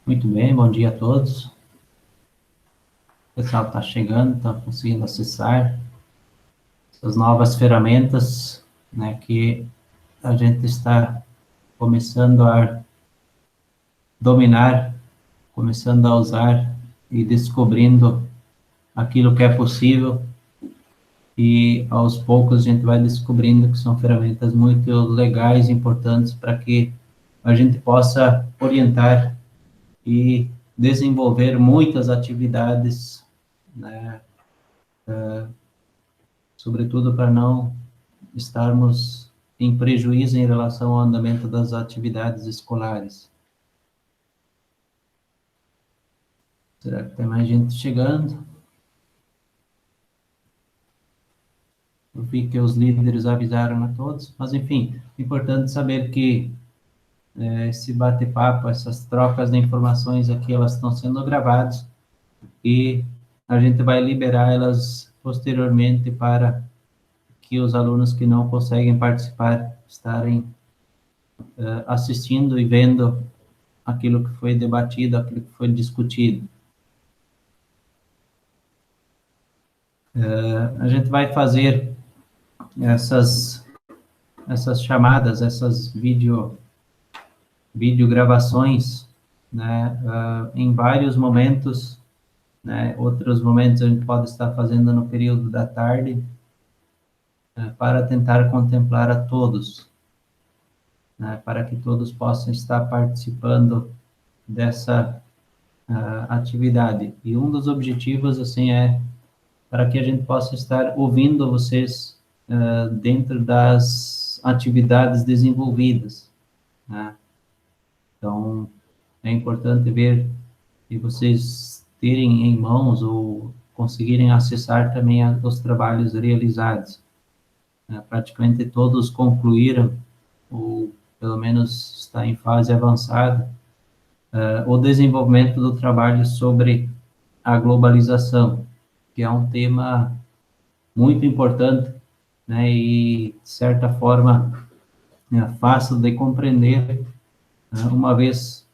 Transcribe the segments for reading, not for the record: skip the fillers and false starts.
Muito bem, bom dia a todos. O pessoal está chegando, está conseguindo acessar essas novas ferramentas, né, que a gente está começando a dominar, começando a usar e descobrindo aquilo que é possível, e aos poucos a gente vai descobrindo que são ferramentas muito legais e importantes para que a gente possa orientar e desenvolver muitas atividades, né, sobretudo para não estarmos em prejuízo em relação ao andamento das atividades escolares. Será que tem mais gente chegando? Eu vi que os líderes avisaram a todos, mas enfim, importante saber que esse bate-papo, essas trocas de informações aqui, elas estão sendo gravadas e a gente vai liberar elas posteriormente para que os alunos que não conseguem participar estarem assistindo e vendo aquilo que foi debatido, aquilo que foi discutido. A gente vai fazer essas chamadas, essas videogravações, né, em vários momentos, né, outros momentos a gente pode estar fazendo no período da tarde, para tentar contemplar a todos, né, para que todos possam estar participando dessa atividade. E um dos objetivos, assim, é para que a gente possa estar ouvindo vocês dentro das atividades desenvolvidas, né? Então, é importante ver e vocês terem em mãos ou conseguirem acessar também os trabalhos realizados. Praticamente todos concluíram, ou pelo menos está em fase avançada, o desenvolvimento do trabalho sobre a globalização, que é um tema muito importante, né, e, de certa forma, fácil de compreender, né, uma vez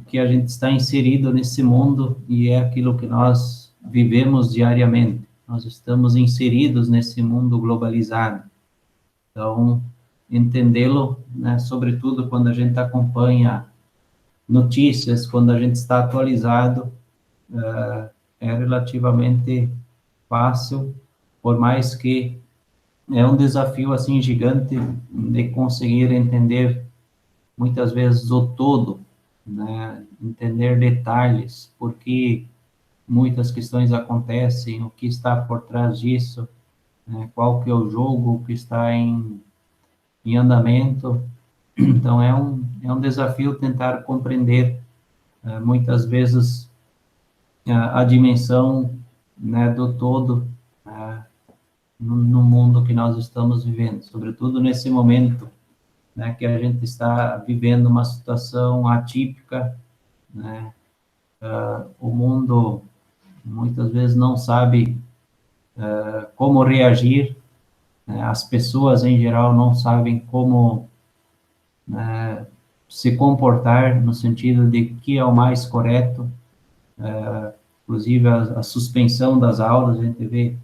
que a gente está inserido nesse mundo e é aquilo que nós vivemos diariamente. Nós estamos inseridos nesse mundo globalizado. Então, entendê-lo, né, sobretudo quando a gente acompanha notícias, quando a gente está atualizado, é relativamente fácil, por mais que é um desafio assim gigante de conseguir entender muitas vezes o todo, né? Entender detalhes, porque muitas questões acontecem, o que está por trás disso, né? Qual que é o jogo que está em andamento. Então é um desafio tentar compreender muitas vezes a dimensão, né, do todo, no mundo que nós estamos vivendo, sobretudo nesse momento, né, que a gente está vivendo uma situação atípica, né? O mundo muitas vezes não sabe como reagir, né? As pessoas em geral não sabem como se comportar no sentido de que é o mais correto, inclusive a suspensão das aulas, a gente vê,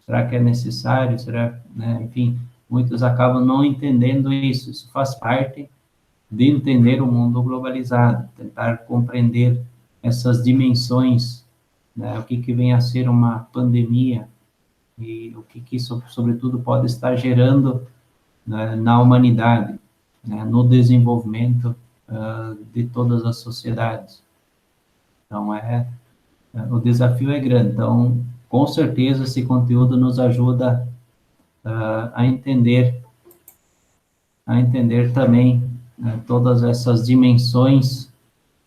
será que é necessário, será, né? Enfim, muitos acabam não entendendo isso, isso faz parte de entender o mundo globalizado, tentar compreender essas dimensões, né, o que que vem a ser uma pandemia e o que que isso, sobretudo, pode estar gerando, né, na humanidade, né, no desenvolvimento de todas as sociedades. Então, o desafio é grande. Então, com certeza, esse conteúdo nos ajuda a entender também, né, todas essas dimensões,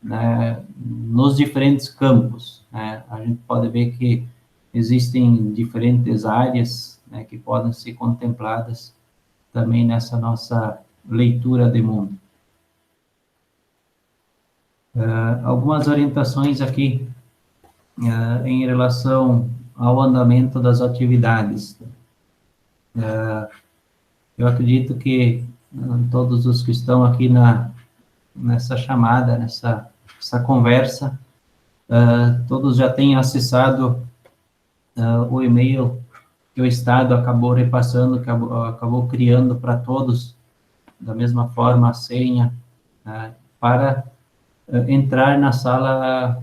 né, nos diferentes campos, né? A gente pode ver que existem diferentes áreas, né, que podem ser contempladas também nessa nossa leitura de mundo. Algumas orientações aqui em relação ao andamento das atividades. Eu acredito que todos os que estão aqui nessa chamada, nessa essa conversa. Todos já têm acessado o e-mail que o Estado acabou repassando, acabou criando para todos, da mesma forma, a senha, para entrar na sala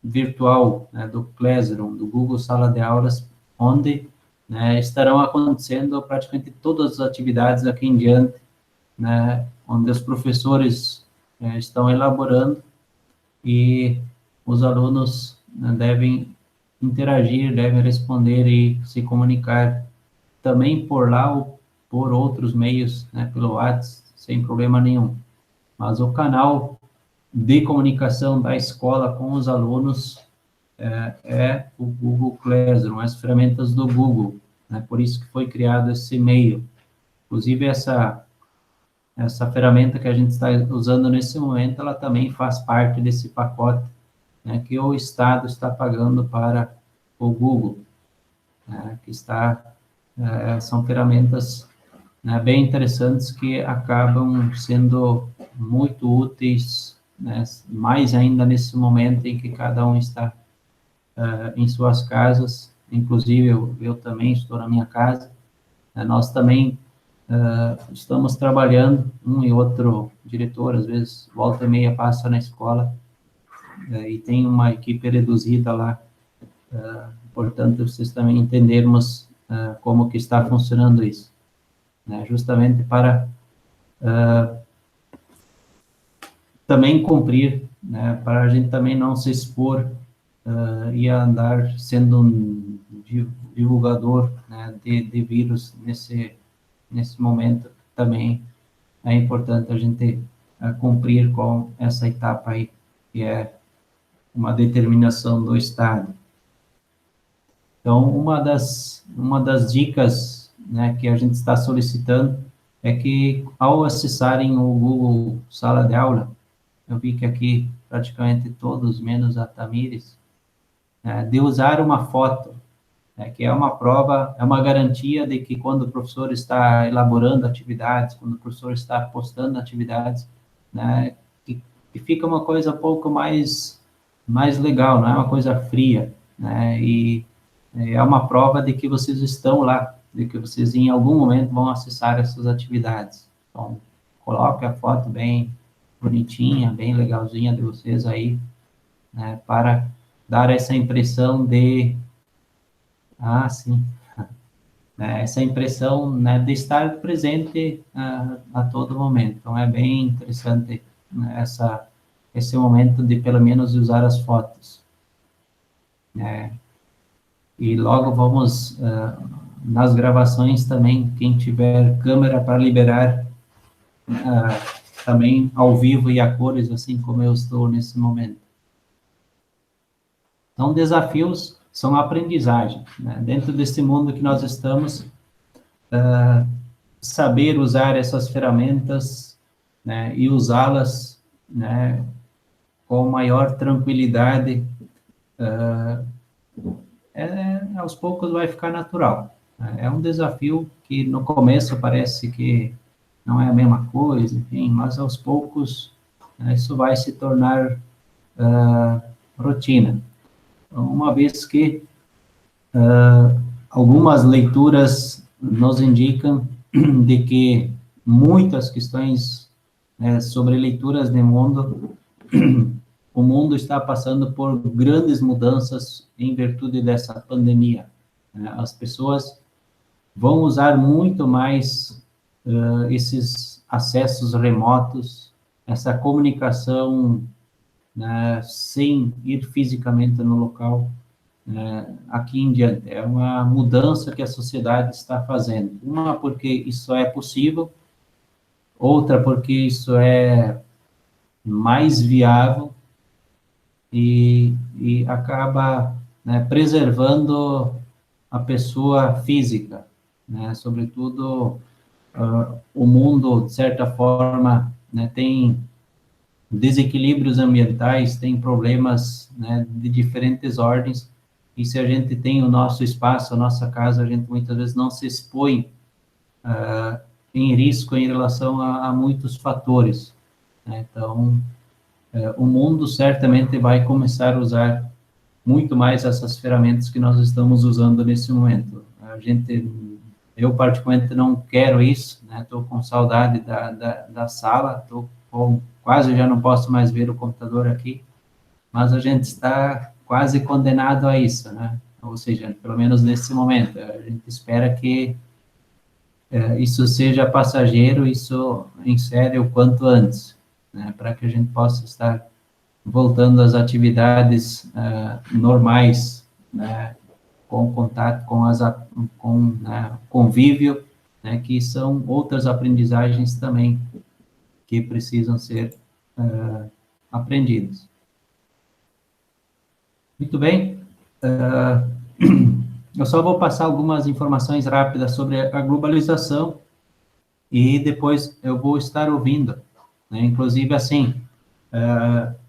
virtual, né, do Classroom, do Google Sala de Aulas, onde, né, estarão acontecendo praticamente todas as atividades aqui em diante, né, onde os professores estão elaborando e os alunos, né, devem interagir, devem responder e se comunicar também por lá ou por outros meios, né, pelo WhatsApp, sem problema nenhum. Mas o canal de comunicação da escola com os alunos é o Google Classroom, as ferramentas do Google, né? Por isso que foi criado esse meio. Inclusive, essa ferramenta que a gente está usando nesse momento, ela também faz parte desse pacote, né, que o Estado está pagando para o Google, né, que são ferramentas, né, bem interessantes que acabam sendo muito úteis, né, mais ainda nesse momento em que cada um está em suas casas, inclusive eu também estou na minha casa, né, nós também estamos trabalhando, um e outro diretor, às vezes, volta e meia passa na escola, e tem uma equipe reduzida lá, portanto, vocês também entendermos como que está funcionando isso, né, justamente para também cumprir, né, para a gente também não se expor e andar sendo um divulgador, né, de vírus nesse momento. Também é importante a gente cumprir com essa etapa aí, que é uma determinação do Estado. Então, uma das dicas, né, que a gente está solicitando é que, ao acessarem o Google Sala de Aula, eu vi que aqui praticamente todos, menos a Tamires, de usar uma foto, né, que é uma prova, é uma garantia de que quando o professor está elaborando atividades, quando o professor está postando atividades, né, que fica uma coisa um pouco mais legal, não é uma coisa fria, né, e é uma prova de que vocês estão lá, de que vocês em algum momento vão acessar essas atividades. Então, coloque a foto bem bonitinha, bem legalzinha de vocês aí, né, para dar essa impressão de, sim, essa impressão, né, de estar presente a todo momento. Então, é bem interessante, né, esse momento de, pelo menos, usar as fotos. E logo vamos, nas gravações também, quem tiver câmera para liberar, também ao vivo e a cores, assim como eu estou nesse momento. Então, desafios são aprendizagem, né? Dentro desse mundo que nós estamos, saber usar essas ferramentas, né, e usá-las, né, com maior tranquilidade, aos poucos vai ficar natural. É um desafio que no começo parece que não é a mesma coisa, enfim, mas aos poucos, isso vai se tornar rotina. Uma vez que algumas leituras nos indicam de que muitas questões sobre leituras de mundo, o mundo está passando por grandes mudanças em virtude dessa pandemia. As pessoas vão usar muito mais esses acessos remotos, essa comunicação, né, sem ir fisicamente no local, aqui em diante. É uma mudança que a sociedade está fazendo. Uma, porque isso é possível, outra, porque isso é mais viável e acaba, né, preservando a pessoa física, né, sobretudo o mundo, de certa forma, né, tem desequilíbrios ambientais, tem problemas, né, de diferentes ordens, e se a gente tem o nosso espaço, a nossa casa, a gente muitas vezes não se expõe em risco em relação a muitos fatores, né? Então, o mundo certamente vai começar a usar muito mais essas ferramentas que nós estamos usando nesse momento. Eu particularmente não quero isso, né? Estou com saudade da sala, quase já não posso mais ver o computador aqui, mas a gente está quase condenado a isso, né? Ou seja, pelo menos nesse momento, a gente espera que isso seja passageiro, isso encerre o quanto antes, né? Para que a gente possa estar voltando às atividades normais, né? Com contato com né, convívio, né? Que são outras aprendizagens também que precisam ser aprendidas. Muito bem. Eu só vou passar algumas informações rápidas sobre a globalização e depois eu vou estar ouvindo, né? Inclusive, assim,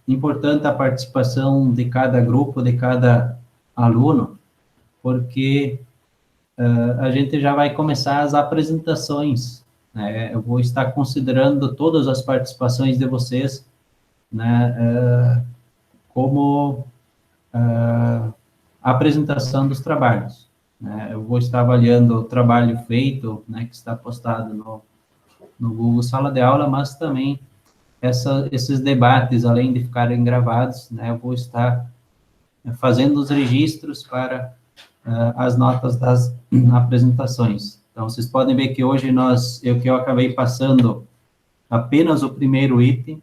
importante a participação de cada grupo, de cada aluno, porque a gente já vai começar as apresentações, né? Eu vou estar considerando todas as participações de vocês, né, como a apresentação dos trabalhos, né? Eu vou estar avaliando o trabalho feito, né, que está postado no Google Sala de Aula, mas também esses debates, além de ficarem gravados, né, eu vou estar fazendo os registros para as notas das apresentações. Então, vocês podem ver que hoje eu acabei passando apenas o primeiro item,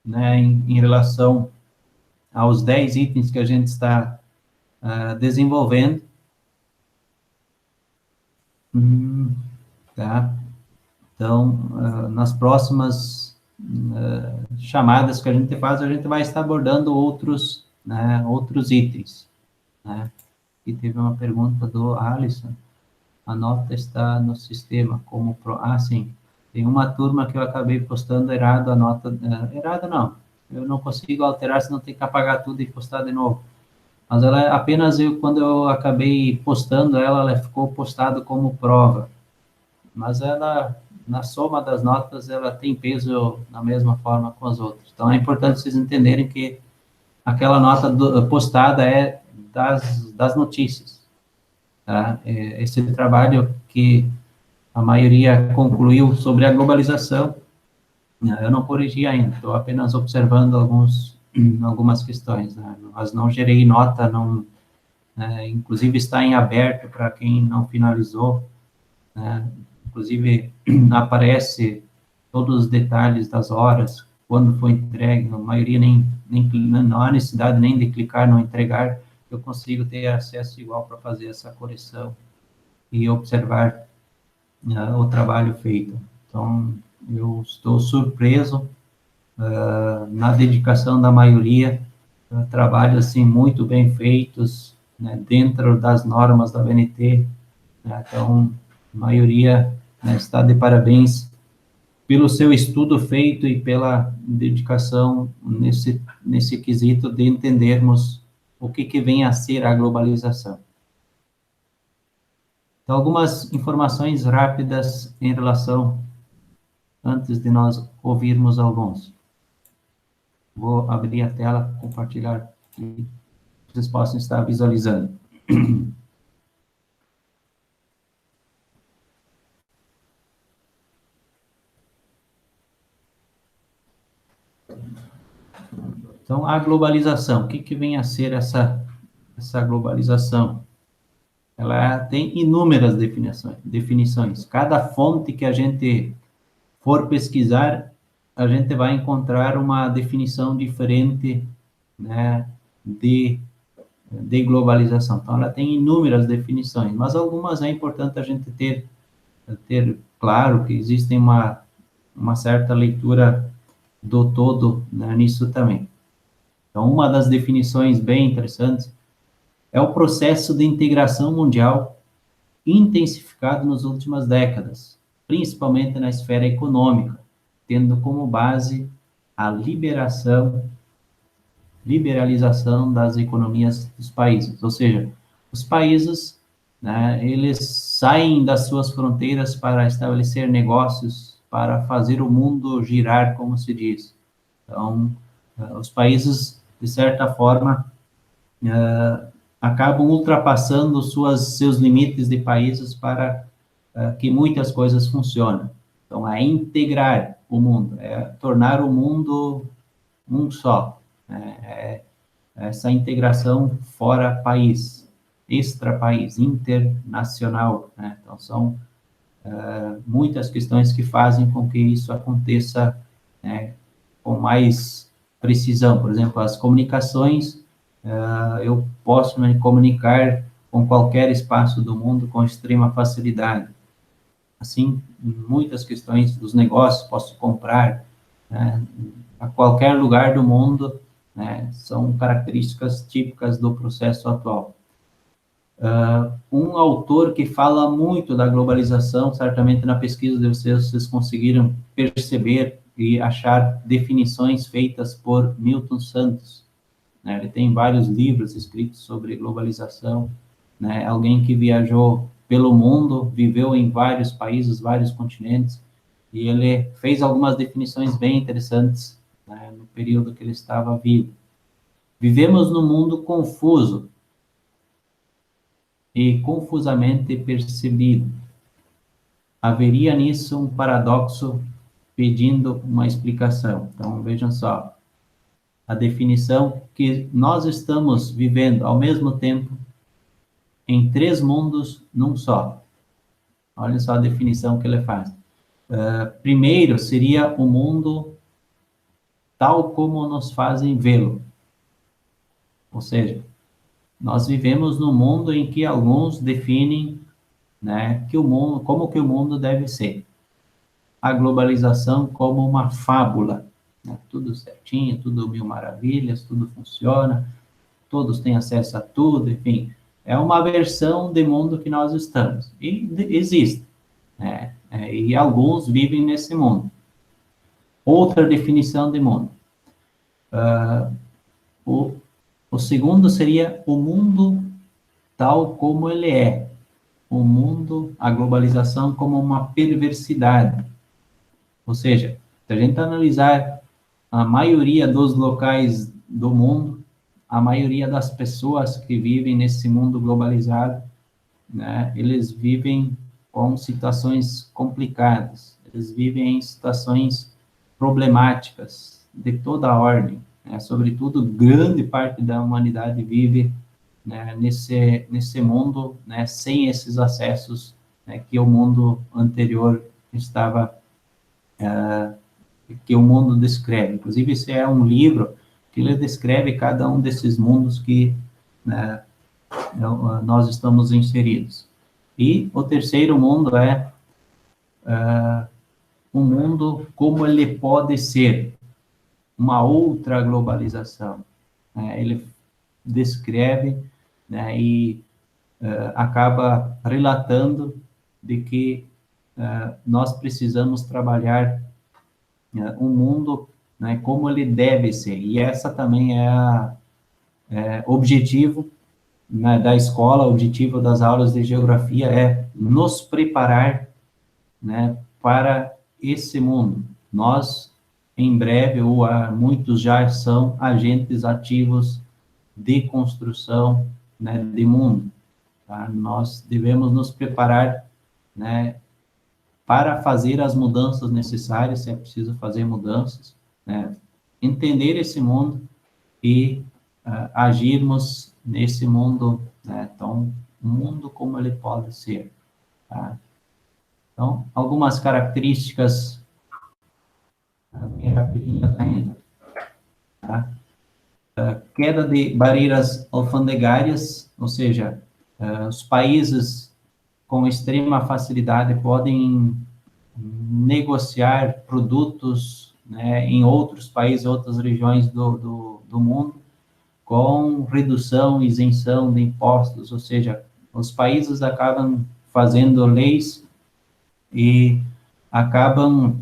né, em relação aos 10 itens que a gente está desenvolvendo. Tá? Então, nas próximas chamadas que a gente faz, a gente vai estar abordando outros, né, outros itens, né? E teve uma pergunta do Alisson. A nota está no sistema como sim. Tem uma turma que eu acabei postando errado a nota. Errado não. Eu não consigo alterar, senão tem que apagar tudo e postar de novo. Mas ela apenas quando eu acabei postando ela ficou postada como prova. Mas ela, na soma das notas, ela tem peso da mesma forma com as outras. Então é importante vocês entenderem que aquela nota postada é das notícias. Tá? Esse trabalho que a maioria concluiu sobre a globalização, eu não corrigi ainda, estou apenas observando algumas questões, né? Mas não gerei nota, não, inclusive está em aberto para quem não finalizou, né? Inclusive aparece todos os detalhes das horas, quando foi entregue, a maioria não há necessidade nem de clicar no entregar, eu consigo ter acesso igual para fazer essa correção e observar o trabalho feito. Então, eu estou surpreso na dedicação da maioria, trabalhos assim muito bem feitos, né, dentro das normas da BNT, né? Então, a maioria, né, está de parabéns pelo seu estudo feito e pela dedicação nesse quesito de entendermos o que vem a ser a globalização. Então, algumas informações rápidas em relação, antes de nós ouvirmos alguns. Vou abrir a tela, compartilhar, que vocês possam estar visualizando. Então, a globalização, o que vem a ser essa globalização? Ela tem inúmeras definições. Cada fonte que a gente for pesquisar, a gente vai encontrar uma definição diferente, né, de globalização. Então, ela tem inúmeras definições, mas algumas é importante a gente ter claro que existem uma certa leitura do todo, né, nisso também. Então, uma das definições bem interessantes é o processo de integração mundial intensificado nas últimas décadas, principalmente na esfera econômica, tendo como base a liberalização das economias dos países. Ou seja, os países, né, eles saem das suas fronteiras para estabelecer negócios, para fazer o mundo girar, como se diz. Então, os países, de certa forma, acabam ultrapassando seus limites de países para que muitas coisas funcionem. Então, é integrar o mundo, é tornar o mundo um só, né? Essa integração fora país, extra-país, internacional, né? Então, são muitas questões que fazem com que isso aconteça, né, com mais precisão. Por exemplo, as comunicações, eu posso me comunicar com qualquer espaço do mundo com extrema facilidade. Assim, muitas questões dos negócios, posso comprar, né, a qualquer lugar do mundo, né, são características típicas do processo atual. Um autor que fala muito da globalização, certamente na pesquisa de vocês conseguiram perceber e achar definições feitas por Milton Santos, né? Ele tem vários livros escritos sobre globalização, né? Alguém que viajou pelo mundo, viveu em vários países, vários continentes, e ele fez algumas definições bem interessantes, né, no período que ele estava vivo. Vivemos num mundo confuso e confusamente percebido. Haveria nisso um paradoxo pedindo uma explicação. Então, vejam só, a definição que nós estamos vivendo ao mesmo tempo em 3 mundos num só. Olha só a definição que ele faz. Primeiro seria o mundo tal como nos fazem vê-lo. Ou seja, nós vivemos num mundo em que alguns definem, né, que o mundo, como que o mundo deve ser. A globalização como uma fábula, né? Tudo certinho, tudo mil maravilhas, tudo funciona, todos têm acesso a tudo, enfim, é uma versão de mundo que nós estamos, e existe, né? E alguns vivem nesse mundo. Outra definição de mundo. O segundo seria o mundo tal como ele é, o mundo, a globalização como uma perversidade. Ou seja, se a gente analisar a maioria dos locais do mundo, a maioria das pessoas que vivem nesse mundo globalizado, né, eles vivem com situações complicadas, eles vivem em situações problemáticas de toda a ordem, né, sobretudo grande parte da humanidade vive, né, nesse mundo, né, sem esses acessos, né, que o mundo anterior estava, que o mundo descreve. Inclusive, esse é um livro que ele descreve cada um desses mundos que, né, nós estamos inseridos. E o terceiro mundo é o mundo como ele pode ser, uma outra globalização. Ele descreve, né, e acaba relatando de que nós precisamos trabalhar um mundo, né, como ele deve ser. E essa também é objetivo, né, da escola, o objetivo das aulas de geografia é nos preparar, né, para esse mundo. Nós, em breve, ou muitos já são agentes ativos de construção, né, de mundo. Tá? Nós devemos nos preparar, né, para fazer as mudanças necessárias, se é preciso fazer mudanças, né, entender esse mundo e agirmos nesse mundo, né? Então, um mundo como ele pode ser, tá? Então, algumas características, bem rapidinho ainda, tá? Queda de barreiras alfandegárias, ou seja, os países com extrema facilidade podem negociar produtos, né, em outros países, outras regiões do mundo, com redução, isenção de impostos, ou seja, os países acabam fazendo leis e acabam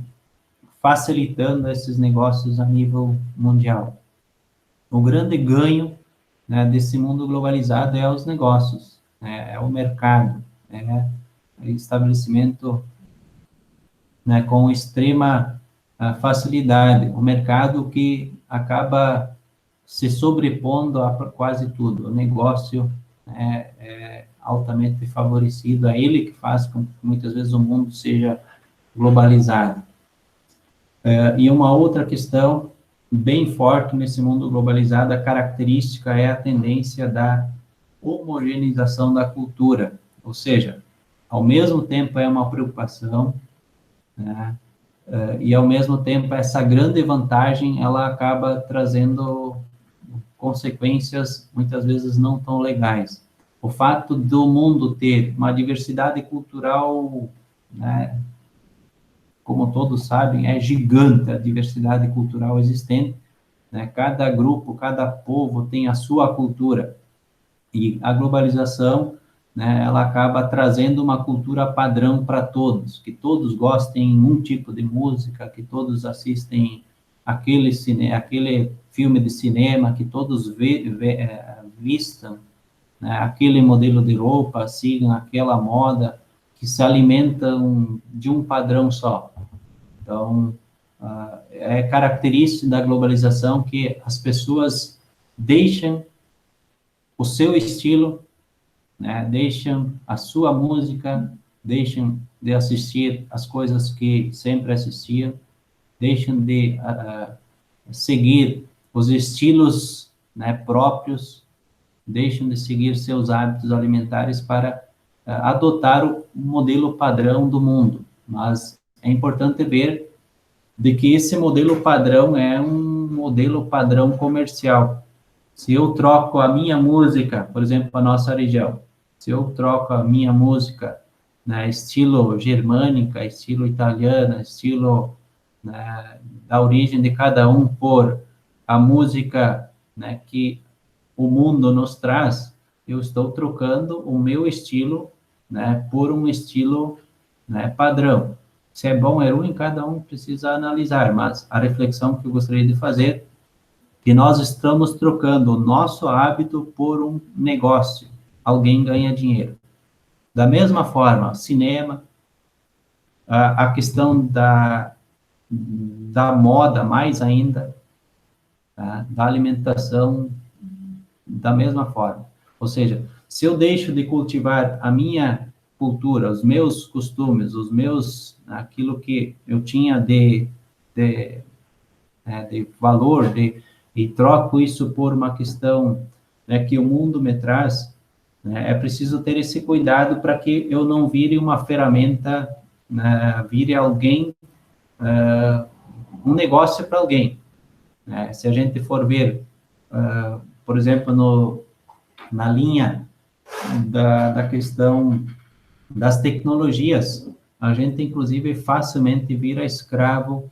facilitando esses negócios a nível mundial. O grande ganho, né, desse mundo globalizado é os negócios, né, é o mercado, é o estabelecimento, né, com extrema facilidade, o mercado que acaba se sobrepondo a quase tudo. O negócio é altamente favorecido, é ele que faz com que muitas vezes o mundo seja globalizado. E uma outra questão bem forte nesse mundo globalizado, a característica é a tendência da homogeneização da cultura, ou seja, ao mesmo tempo é uma preocupação, né, e ao mesmo tempo essa grande vantagem, ela acaba trazendo consequências muitas vezes não tão legais. O fato do mundo ter uma diversidade cultural, né, como todos sabem, é gigante a diversidade cultural existente, né? Cada grupo, cada povo tem a sua cultura, e a globalização, né, ela acaba trazendo uma cultura padrão para todos, que todos gostem um tipo de música, que todos assistem aquele filme de cinema, que todos vistam, né, aquele modelo de roupa, sigam aquela moda, que se alimentam de um padrão só. Então, é característica da globalização que as pessoas deixam o seu estilo, né, deixam a sua música, deixam de assistir as coisas que sempre assistiam, deixam de seguir os estilos, né, próprios, deixam de seguir seus hábitos alimentares para adotar o modelo padrão do mundo. Mas é importante ver de que esse modelo padrão é um modelo padrão comercial. Se eu troco a minha música, por exemplo, a nossa região, se eu troco a minha música, né, estilo germânica, estilo italiana, estilo, né, da origem de cada um, por a música, né, que o mundo nos traz, eu estou trocando o meu estilo, né, por um estilo, né, padrão. Se é bom ou é ruim, cada um precisa analisar, mas a reflexão que eu gostaria de fazer que nós estamos trocando o nosso hábito por um negócio. Alguém ganha dinheiro. Da mesma forma, cinema, a questão da moda, mais ainda, tá? Da alimentação, da mesma forma. Ou seja, se eu deixo de cultivar a minha cultura, os meus costumes, aquilo que eu tinha de valor, e troco isso por uma questão, né, que o mundo me traz, né, é preciso ter esse cuidado para que eu não vire uma ferramenta, né, vire alguém, um negócio para alguém. Né? Se a gente for ver, por exemplo, na linha da questão das tecnologias, a gente, inclusive, facilmente vira escravo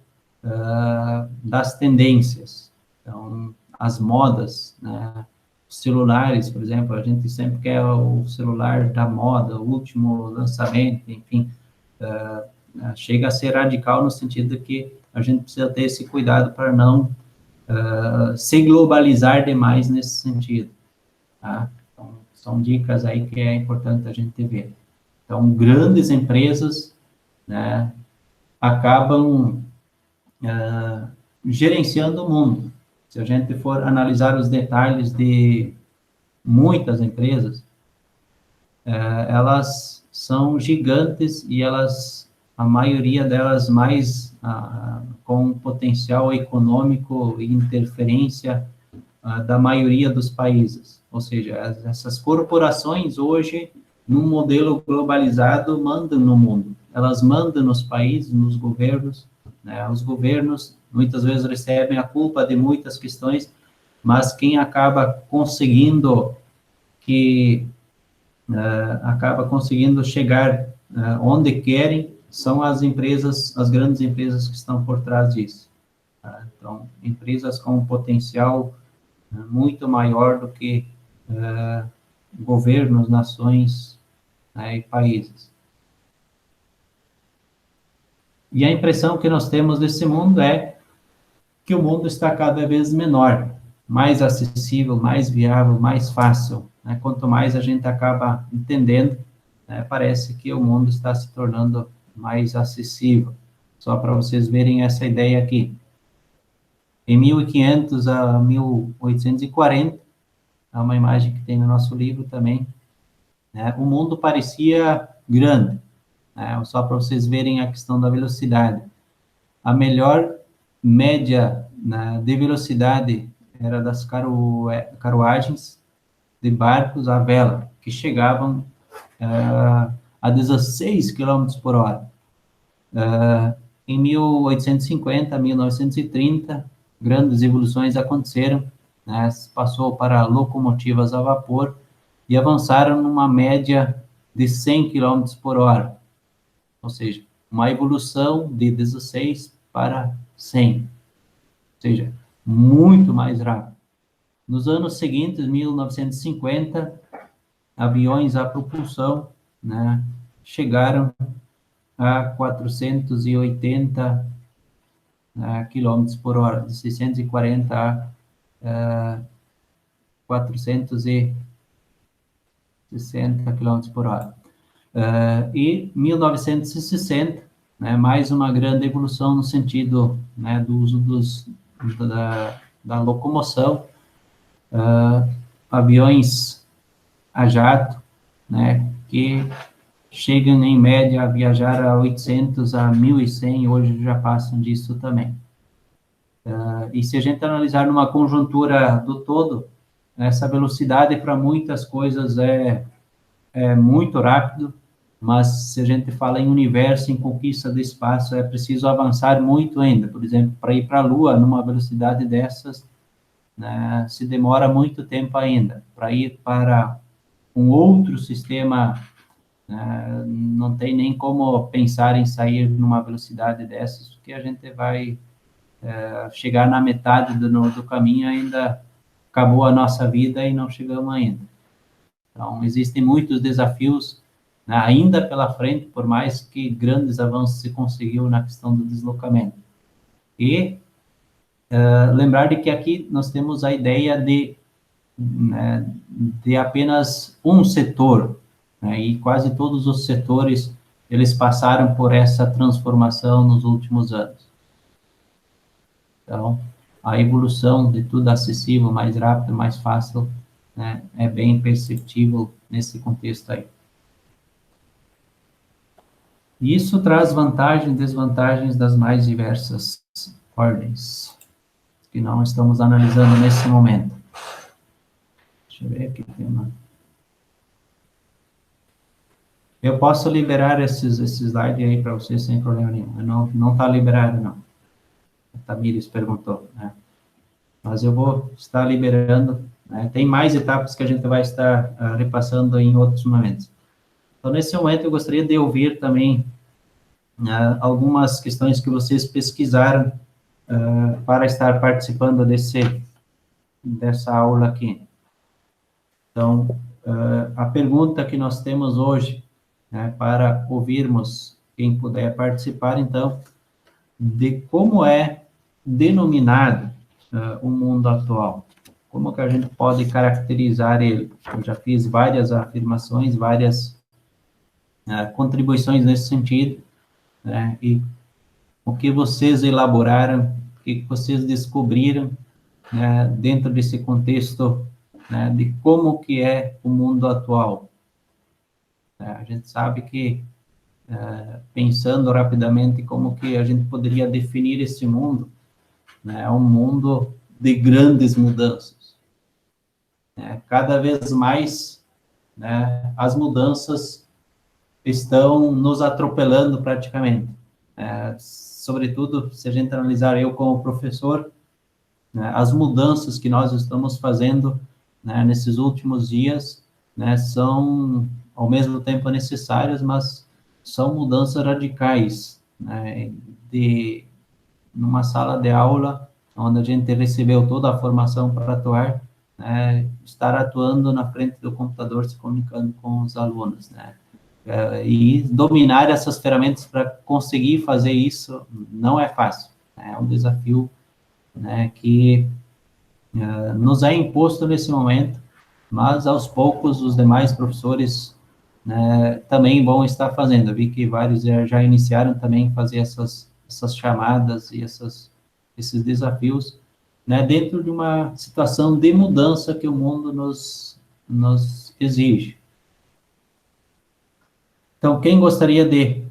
das tendências. Então, as modas, né? Os celulares, por exemplo, a gente sempre quer o celular da moda, o último lançamento, enfim, chega a ser radical no sentido de que a gente precisa ter esse cuidado para não se globalizar demais nesse sentido. Tá? Então, são dicas aí que é importante a gente ver. Então, grandes empresas, né, acabam gerenciando o mundo. Se a gente for analisar os detalhes de muitas empresas, elas são gigantes e a maioria delas mais com potencial econômico e interferência da maioria dos países. Ou seja, essas corporações hoje, num modelo globalizado, mandam no mundo. Elas mandam nos países, nos governos, né? Os governos muitas vezes recebem a culpa de muitas questões, mas quem acaba conseguindo chegar onde querem são as empresas, as grandes empresas que estão por trás disso. Tá? Então, empresas com um potencial muito maior do que governos, nações, né, e países. E a impressão que nós temos desse mundo é que o mundo está cada vez menor, mais acessível, mais viável, mais fácil. Né? Quanto mais a gente acaba entendendo, né, parece que o mundo está se tornando mais acessível. Só para vocês verem essa ideia aqui. em 1500 a 1840, é uma imagem que tem no nosso livro também, né, o mundo parecia grande, né, só para vocês verem a questão da velocidade. A melhor média, né, de velocidade era das carruagens de barcos à vela, que chegavam a 16 quilômetros por hora. Em 1850, 1930, grandes evoluções aconteceram, né? Passou para locomotivas a vapor e avançaram numa média de 100 quilômetros por hora, ou seja, uma evolução de 16 para 100, ou seja, muito mais rápido. Nos anos seguintes, 1950, aviões a propulsão, né, chegaram a 480 quilômetros por hora, de 640 a 460 quilômetros por hora. E 1960, né, mais uma grande evolução no sentido, né, do uso da locomoção, aviões a jato, né, que chegam em média a viajar a 800 a 1.100, hoje já passam disso também. E se a gente analisar numa conjuntura do todo, essa velocidade para muitas coisas é muito rápido, mas se a gente fala em universo, em conquista do espaço, é preciso avançar muito ainda. Por exemplo, para ir para a Lua, numa velocidade dessas, né, se demora muito tempo ainda. Para ir para um outro sistema, não tem nem como pensar em sair numa velocidade dessas, porque a gente vai chegar na metade do caminho, ainda acabou a nossa vida e não chegamos ainda. Então, existem muitos desafios, né, ainda pela frente, por mais que grandes avanços se conseguiu na questão do deslocamento. E lembrar de que aqui nós temos a ideia de apenas um setor, né, e quase todos os setores, eles passaram por essa transformação nos últimos anos. Então, a evolução de tudo acessível, mais rápido, mais fácil, né, é bem perceptível nesse contexto aí. E isso traz vantagens e desvantagens das mais diversas ordens, que não estamos analisando nesse momento. Deixa eu ver aqui, tem uma... Eu posso liberar esses slides aí para vocês sem problema nenhum. Não está liberado, não. A Tamires perguntou, né? Mas eu vou estar liberando, né? Tem mais etapas que a gente vai estar repassando em outros momentos. Então, nesse momento, eu gostaria de ouvir também algumas questões que vocês pesquisaram para estar participando dessa aula aqui. Então, a pergunta que nós temos hoje, né, para ouvirmos quem puder participar, então, de como é denominado o mundo atual. Como que a gente pode caracterizar ele? Eu já fiz várias afirmações, várias contribuições nesse sentido, né, e o que vocês elaboraram, o que vocês descobriram, né, dentro desse contexto, né, de como que é o mundo atual. A gente sabe que, pensando rapidamente como que a gente poderia definir esse mundo, né, é um mundo de grandes mudanças. Cada vez mais, né, as mudanças estão nos atropelando praticamente. Sobretudo, se a gente analisar eu como professor, né, as mudanças que nós estamos fazendo, né, nesses últimos dias, né, são, ao mesmo tempo, necessárias, mas são mudanças radicais, né, numa sala de aula, onde a gente recebeu toda a formação para atuar, né, estar atuando na frente do computador, se comunicando com os alunos, né, e dominar essas ferramentas para conseguir fazer isso não é fácil, né, é um desafio, né, que nos é imposto nesse momento, mas aos poucos os demais professores, né, também vão estar fazendo. Eu vi que vários já iniciaram também a fazer essas chamadas e esses desafios, né, dentro de uma situação de mudança que o mundo nos exige. Então, quem gostaria de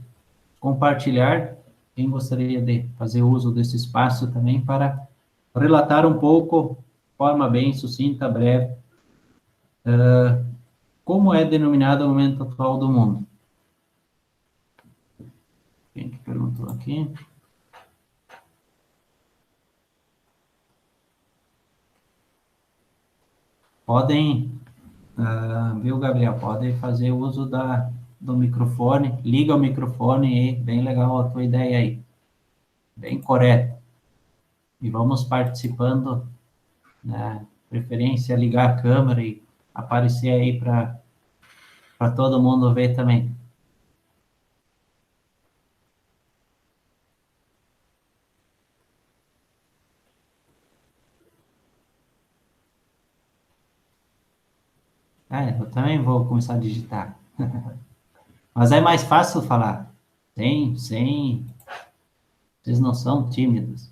compartilhar, quem gostaria de fazer uso desse espaço também para relatar um pouco, de forma bem sucinta, breve, como é denominado o momento atual do mundo? Quem que perguntou aqui? Podem, viu, Gabriel? Podem fazer uso do microfone, liga o microfone e bem legal a tua ideia aí, bem correto. E vamos participando, né? Preferência ligar a câmera e aparecer aí para todo mundo ver também. Eu também vou começar a digitar. Mas é mais fácil falar. Vocês não são tímidos.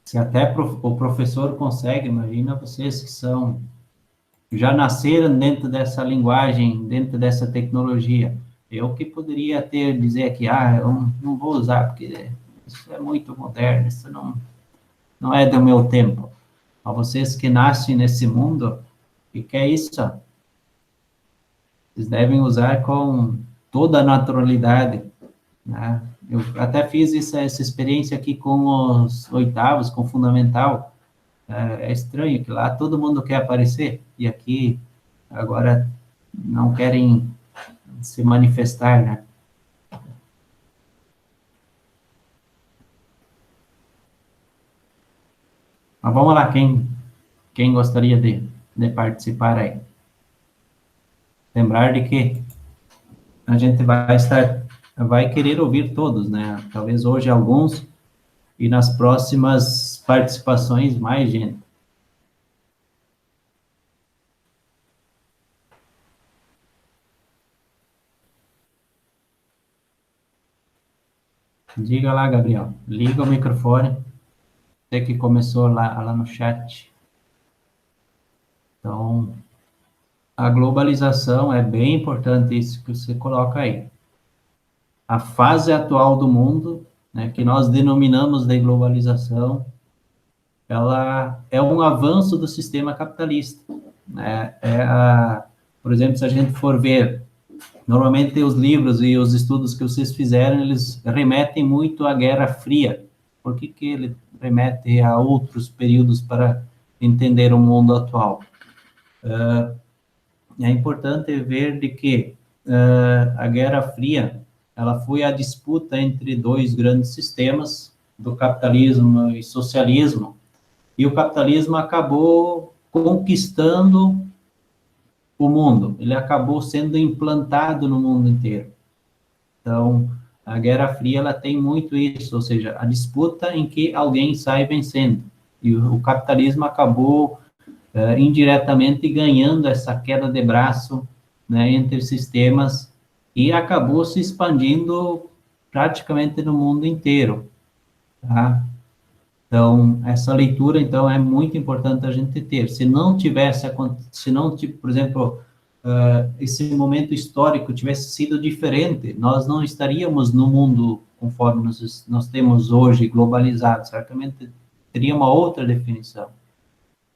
Se até o professor consegue, imagina vocês que já nasceram dentro dessa linguagem, dentro dessa tecnologia. Eu que poderia dizer que, eu não vou usar, porque isso é muito moderno, isso não é do meu tempo. Mas vocês que nascem nesse mundo, o que é isso? Vocês devem usar com toda a naturalidade, né? Eu até fiz essa experiência aqui com os oitavos, com o fundamental. É estranho que lá todo mundo quer aparecer e aqui agora não querem se manifestar, né? Mas vamos lá, quem gostaria de participar aí? Lembrar de que a gente vai querer ouvir todos, né? Talvez hoje alguns e nas próximas participações mais gente. Diga lá, Gabriel. Liga o microfone. Você que começou lá no chat. Então, a globalização é bem importante isso que você coloca aí. A fase atual do mundo, né, que nós denominamos de globalização, ela é um avanço do sistema capitalista, né? Por exemplo, se a gente for ver, normalmente os livros e os estudos que vocês fizeram, eles remetem muito à Guerra Fria. Por que ele remete a outros períodos para entender o mundo atual? É importante ver de que a Guerra Fria ela foi a disputa entre dois grandes sistemas, do capitalismo e socialismo, e o capitalismo acabou conquistando o mundo, ele acabou sendo implantado no mundo inteiro. Então, a Guerra Fria ela tem muito isso, ou seja, a disputa em que alguém sai vencendo. E o capitalismo acabou indiretamente ganhando essa queda de braço, né, entre sistemas e acabou se expandindo praticamente no mundo inteiro, tá? Então, essa leitura, então, é muito importante a gente ter. Se não tivesse, se não, tipo, por exemplo, esse momento histórico tivesse sido diferente, nós não estaríamos no mundo conforme nós temos hoje, globalizado. Certamente teria uma outra definição,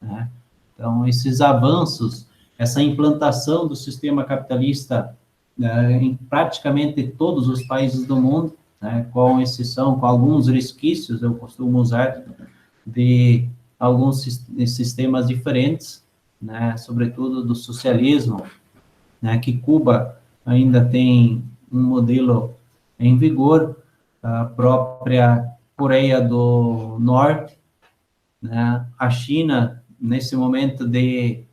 né? Então, esses avanços, essa implantação do sistema capitalista em praticamente todos os países do mundo, né, com exceção, com alguns resquícios, eu costumo usar, de alguns sistemas diferentes, né, sobretudo do socialismo, né, que Cuba ainda tem um modelo em vigor, a própria Coreia do Norte, né, a China, nesse momento de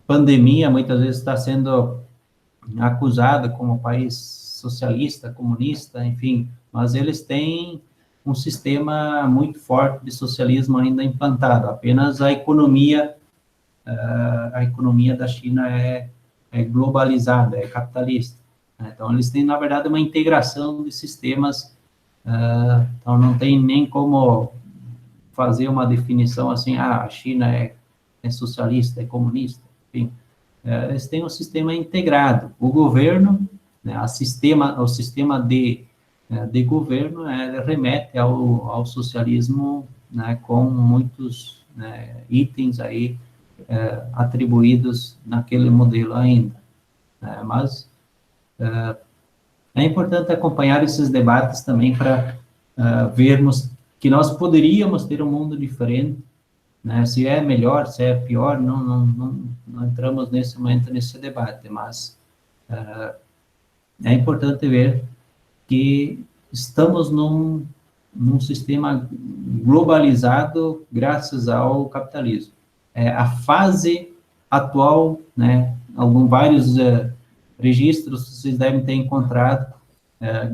pandemia, muitas vezes está sendo acusada como país socialista, comunista, enfim, mas eles têm um sistema muito forte de socialismo ainda implantado. Apenas a economia da China é globalizada, é capitalista. né? Então, eles têm, na verdade, uma integração de sistemas, então não tem nem como fazer uma definição assim, a China é socialista, é comunista, enfim. Eles têm um sistema integrado. O governo, né, o sistema de governo remete ao socialismo, né, com muitos, né, itens aí atribuídos naquele modelo ainda, né, mas é importante acompanhar esses debates também para vermos que nós poderíamos ter um mundo diferente, né? Se é melhor, se é pior, não entramos nesse momento nesse debate, mas é importante ver que estamos num sistema globalizado graças ao capitalismo. A fase atual, né, vários registros vocês devem ter encontrado,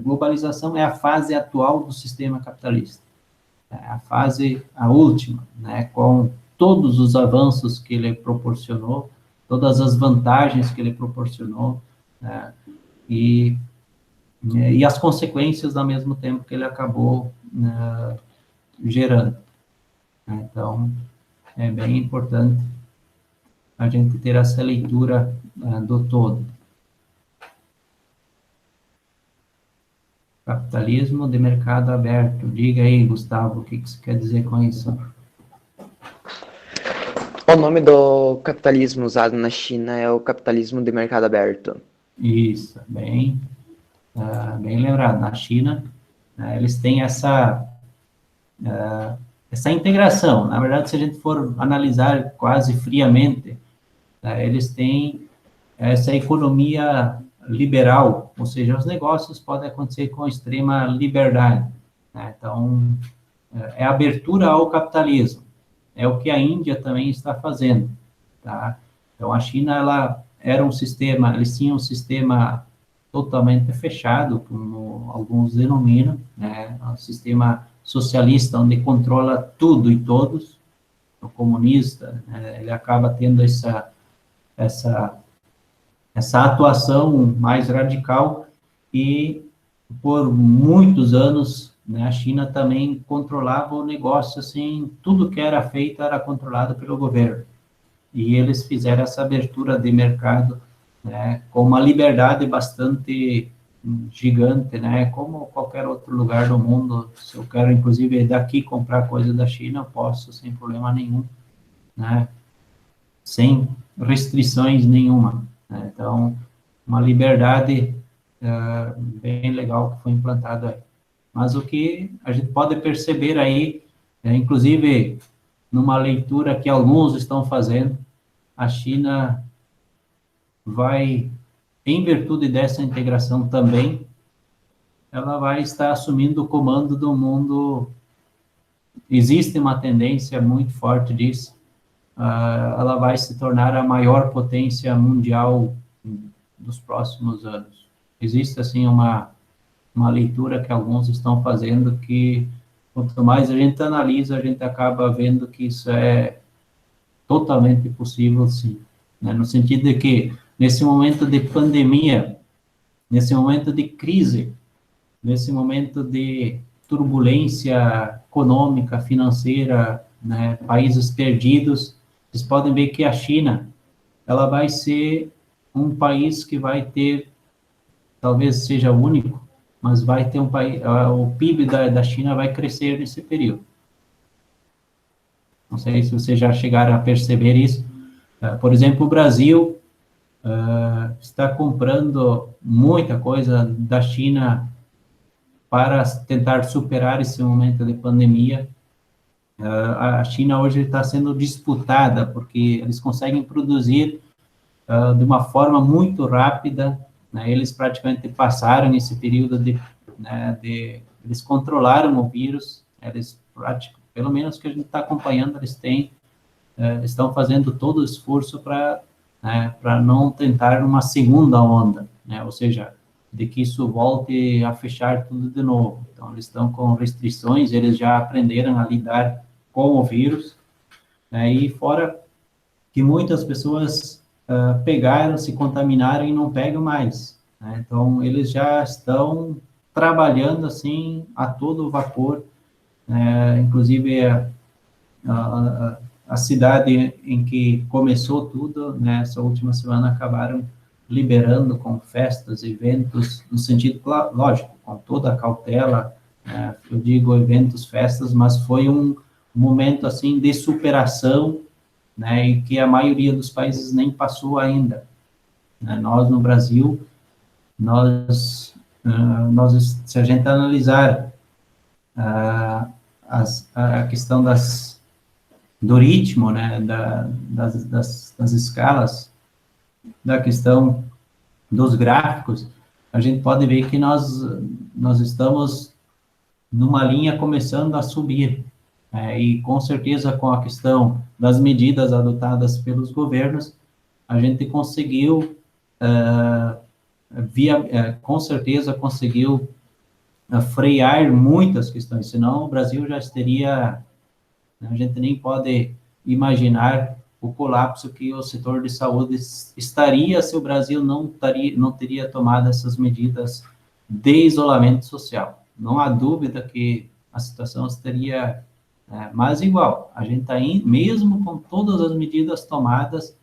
globalização é a fase atual do sistema capitalista, a última, né, com todos os avanços que ele proporcionou, todas as vantagens que ele proporcionou, né, e as consequências ao mesmo tempo que ele acabou gerando. Então, é bem importante a gente ter essa leitura do todo. Capitalismo de mercado aberto. Diga aí, Gustavo, o que você quer dizer com isso? O nome do capitalismo usado na China é o capitalismo de mercado aberto. Isso, bem lembrado. Na China, eles têm essa integração. Na verdade, se a gente for analisar quase friamente, eles têm essa economia liberal, ou seja, os negócios podem acontecer com extrema liberdade, né? Então, é abertura ao capitalismo. É o que a Índia também está fazendo, tá? Então, a China, eles tinham um sistema totalmente fechado, como alguns denominam, né? Um sistema socialista, onde controla tudo e todos. O comunista, né, ele acaba tendo essa atuação mais radical, e por muitos anos, né, a China também controlava o negócio, assim, tudo que era feito era controlado pelo governo, e eles fizeram essa abertura de mercado, né, com uma liberdade bastante gigante, né, como qualquer outro lugar do mundo. Se eu quero, inclusive, daqui comprar coisa da China, eu posso sem problema nenhum, né, sem restrições nenhuma, né? Então, uma liberdade bem legal que foi implantada aí. Mas o que a gente pode perceber aí, inclusive numa leitura que alguns estão fazendo, a China vai, em virtude dessa integração também, ela vai estar assumindo o comando do mundo. Existe uma tendência muito forte disso. Ela vai se tornar a maior potência mundial dos próximos anos. Existe, assim, uma leitura que alguns estão fazendo, que quanto mais a gente analisa, a gente acaba vendo que isso é totalmente possível, sim, né? No sentido de que, nesse momento de pandemia, nesse momento de crise, nesse momento de turbulência econômica, financeira, né, países perdidos, vocês podem ver que a China, ela vai ser um país que vai ter, talvez seja o único, mas vai ter um país, o PIB da China vai crescer nesse período. Não sei se vocês já chegaram a perceber isso. Por exemplo, o Brasil está comprando muita coisa da China para tentar superar esse momento de pandemia. A China hoje está sendo disputada, porque eles conseguem produzir de uma forma muito rápida, né? Eles praticamente passaram esse período eles controlaram o vírus, pelo menos que a gente está acompanhando, eles estão fazendo todo o esforço para não tentar uma segunda onda, né? Ou seja, de que isso volte a fechar tudo de novo. Então, eles estão com restrições, eles já aprenderam a lidar com o vírus, né? E fora que muitas pessoas pegaram, se contaminaram e não pegam mais, né? Então, eles já estão trabalhando, assim, a todo vapor, inclusive a cidade em que começou tudo, né, essa última semana acabaram liberando com festas, eventos, no sentido, lógico, com toda a cautela, né, eu digo eventos, festas, mas foi um momento, assim, de superação, né, e que a maioria dos países nem passou ainda, né? Nós, no Brasil, se a gente analisar ah, a questão do ritmo, né, das escalas, da questão dos gráficos, a gente pode ver que nós estamos numa linha começando a subir, e com certeza com a questão das medidas adotadas pelos governos, a gente conseguiu, com certeza conseguiu frear muitas questões, senão o Brasil já estaria, a gente nem pode imaginar o colapso que o setor de saúde estaria se o Brasil não teria tomado essas medidas de isolamento social. Não há dúvida que a situação estaria mais igual. A gente está mesmo com todas as medidas tomadas,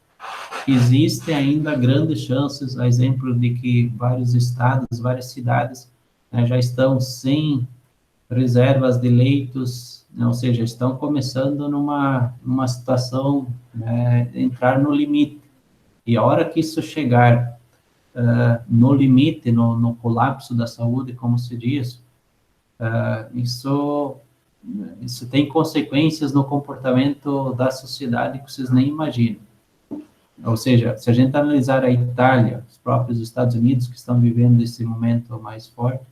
existem ainda grandes chances, a exemplo de que vários estados, várias cidades, já estão sem reservas de leitos, né, ou seja, estão começando numa situação, né, entrar no limite. E a hora que isso chegar no limite, no colapso da saúde, como se diz, isso tem consequências no comportamento da sociedade que vocês nem imaginam. Ou seja, se a gente analisar a Itália, os próprios Estados Unidos, que estão vivendo esse momento mais forte,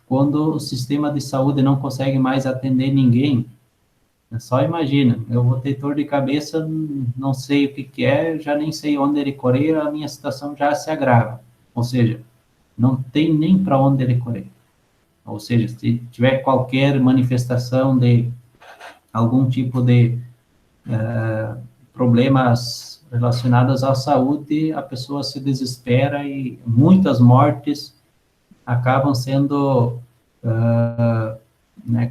quando o sistema de saúde não consegue mais atender ninguém, só imagina, eu vou ter dor de cabeça, não sei o que é, já nem sei onde recorrer, a minha situação já se agrava. Ou seja, não tem nem para onde recorrer. Ou seja, se tiver qualquer manifestação de algum tipo de problemas relacionados à saúde, a pessoa se desespera e muitas mortes acabam sendo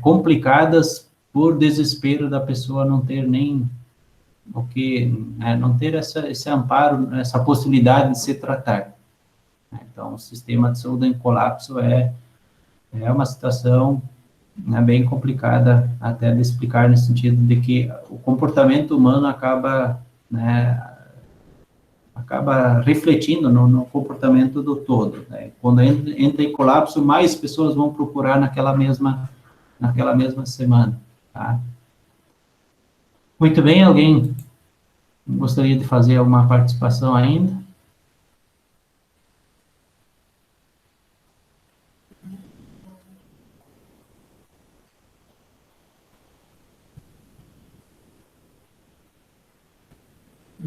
complicadas por desespero da pessoa não ter nem o que, não ter esse amparo, essa possibilidade de se tratar. Então, o sistema de saúde em colapso é uma situação bem complicada até de explicar, no sentido de que o comportamento humano acaba refletindo no comportamento do todo, né? Quando entra em colapso, mais pessoas vão procurar naquela mesma semana, tá? Muito bem, alguém gostaria de fazer alguma participação ainda?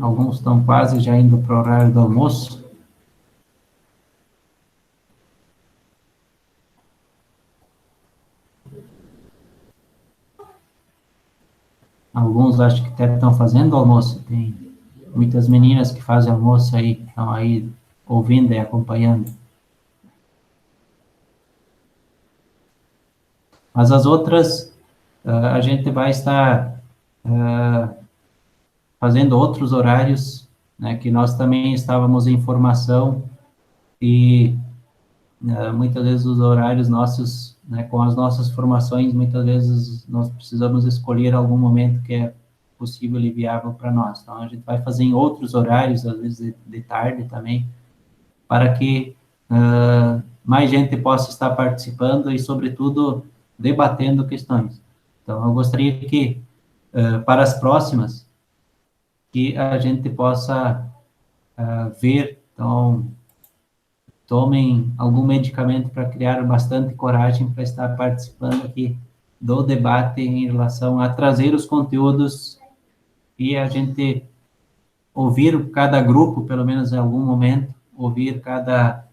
Alguns estão quase já indo para o horário do almoço. Alguns acho que até estão fazendo almoço. Tem muitas meninas que fazem almoço aí, estão aí ouvindo e acompanhando. Mas as outras, a gente vai estar fazendo outros horários, né, que nós também estávamos em formação e muitas vezes os horários nossos, né, com as nossas formações, muitas vezes nós precisamos escolher algum momento que é possível e viável para nós. Então, a gente vai fazer em outros horários, às vezes de tarde também, para que mais gente possa estar participando e, sobretudo, debatendo questões. Então, eu gostaria que, para as próximas, que a gente possa ver, então, tomem algum medicamento para criar bastante coragem para estar participando aqui do debate em relação a trazer os conteúdos e a gente ouvir cada grupo, pelo menos em algum momento, ouvir cada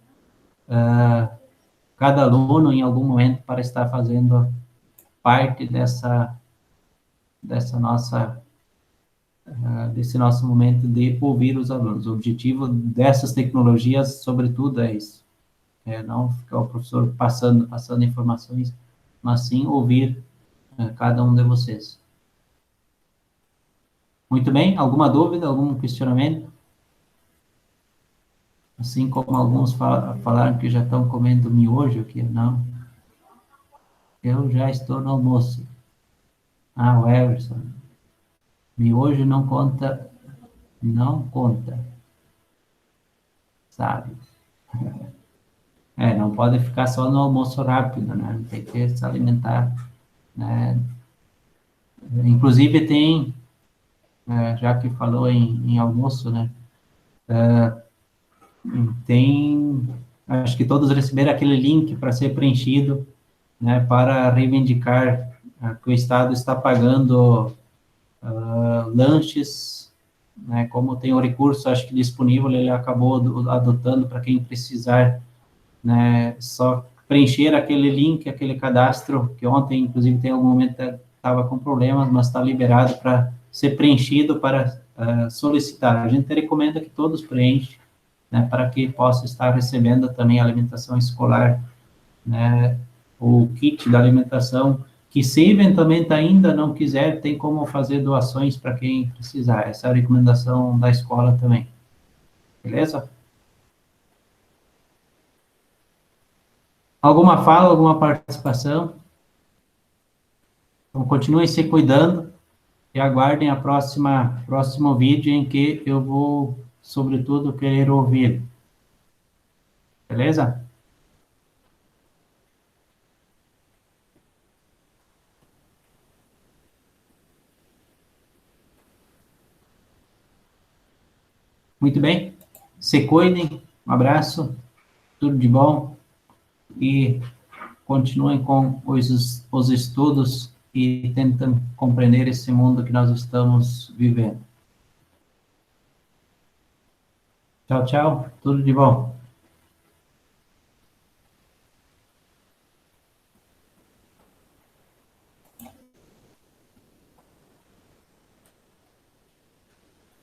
aluno em algum momento para estar fazendo parte dessa nossa desse nosso momento de ouvir os alunos. O objetivo dessas tecnologias, sobretudo, é isso. Não ficar o professor passando informações, mas sim ouvir cada um de vocês. Muito bem, alguma dúvida, algum questionamento? Assim como alguns falaram que já estão comendo miojo aqui, não. Eu já estou no almoço. Ah, o Everson. Miojo não conta, não conta, sabe? Não pode ficar só no almoço rápido, né? Tem que se alimentar, né? Inclusive tem, já que falou em almoço, né? Tem, acho que todos receberam aquele link para ser preenchido, né? Para reivindicar que o Estado está pagando lanches, né? Como tem o recurso, acho que disponível, ele acabou adotando para quem precisar, né? Só preencher aquele link, aquele cadastro, que ontem, inclusive, tem algum momento estava com problemas, mas está liberado para ser preenchido para solicitar. A gente recomenda que todos preenchem, né, para que possa estar recebendo também a alimentação escolar, né, o kit da alimentação, que se eventualmente ainda não quiser, tem como fazer doações para quem precisar. Essa é a recomendação da escola também. Beleza? Alguma fala, alguma participação? Então, continuem se cuidando e aguardem a próximo vídeo em que eu vou, sobretudo, querer ouvir. Beleza? Muito bem. Se cuidem. Um abraço. Tudo de bom. E continuem com os estudos e tentem compreender esse mundo que nós estamos vivendo. Tchau, tchau. Tudo de bom.